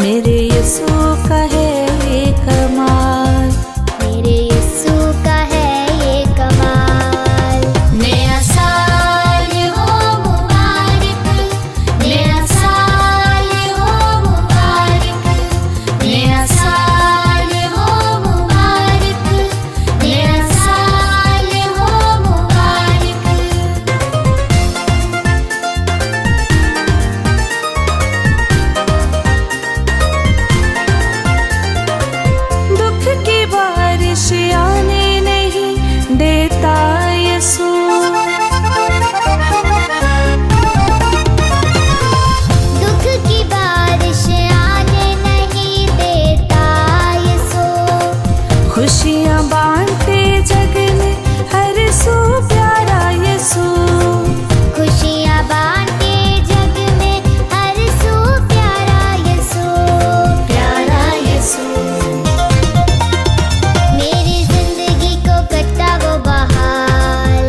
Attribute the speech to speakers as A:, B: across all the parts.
A: मेरे यीशु का है ये कमाल,
B: मेरे यीशु का है ये कमाल।
C: नया साल हो मुबारक, नया साल हो मुबारक, नया साल हो मुबारक, नया साल हो मुबारक।
A: दुख की बारिश आने नहीं देता यीशु,
B: दुख की बारिश आने नहीं देता यीशु।
A: खुशियाँ बांटते जग में हर सू प्यारा यीशु,
B: खुशियाँ बांटे जग में हर सू प्यारा यीशु,
C: प्यारा यीशु।
B: मेरी जिंदगी को करता वो बहाल,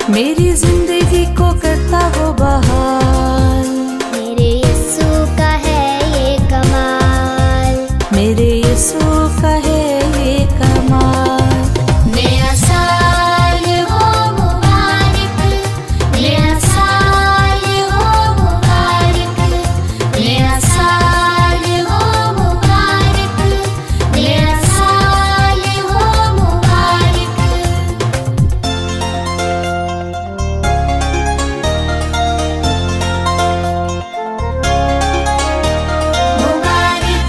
A: मेरी जिंदगी को करता वो बहाल।
B: मेरे यीशु का है ये कमाल।
A: मेरे यीशु का है ये कमाल।
C: नया साल हो मुबारक, नया साल हो मुबारक, नया साल हो मुबारक, नया साल हो मुबारक। मुबारक,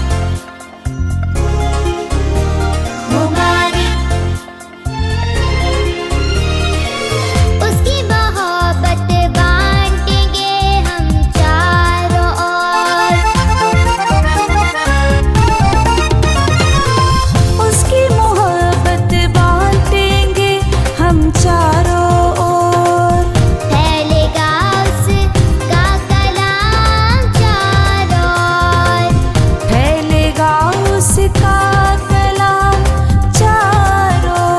C: मुबारक।
B: उसकी मोहब्बत बांटेंगे हम चारों ओर,
A: उसकी मोहब्बत बांटेंगे हम चारों ओर।
B: फैलेगा उसका कलाम चारों ओर,
A: फैलेगा उसका कलाम चारों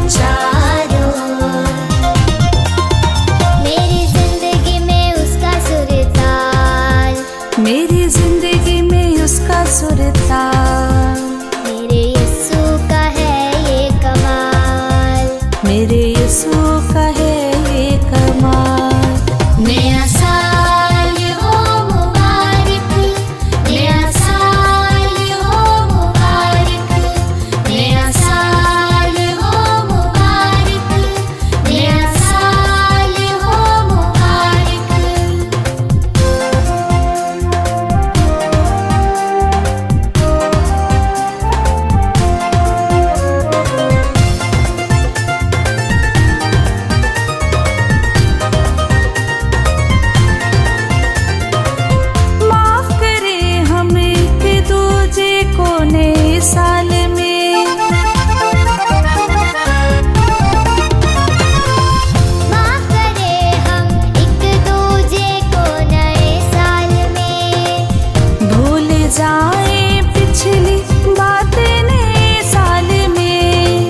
C: चारों
B: मेरी जिंदगी में उसका सुरताल,
A: मेरी जिंदगी में उसका सुरताल।
B: मेरे यीशु का है ये कमाल।
A: मेरे यीशु का है ये कमाल।
C: नया साल हो मुबारक, नया साल हो मुबारक, नया साल हो मुबारक, नया साल हो मुबारक।
A: माफ करे हमें कि दूजे को नए साल में,
B: माफ करे हम एक दूजे को नए साल में,
A: भूल जाए पिछली बातें नए साल में।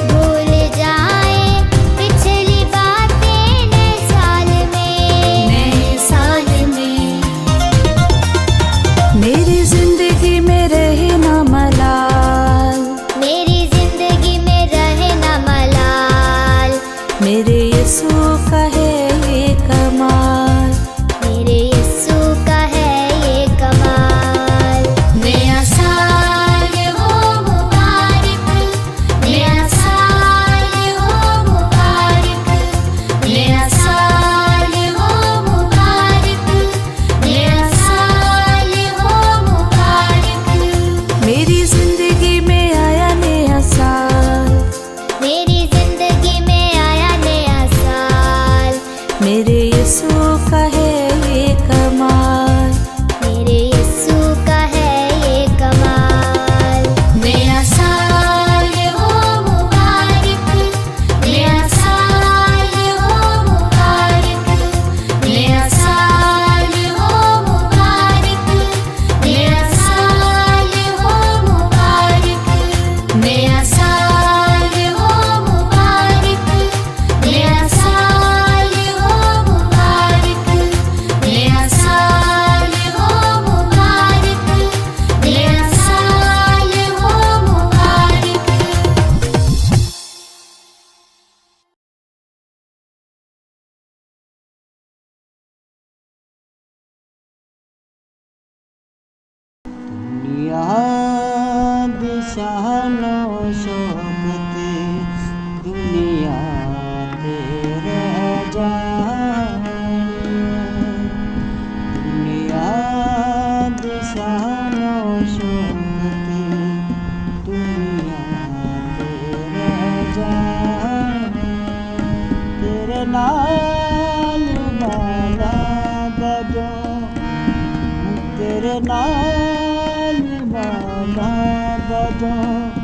B: भूल जाए पिछली बातें नए साल में।
C: नए साल में
A: मेरी जिंदगी में रहे ना मलाल,
D: दुनिया दी शानो शौकत दुनिया ते रह जानी दुनिया दी शानो शौकत दुनिया ते रह जानी तेरे नाल वाला बजो तेरे नाल वाला बजो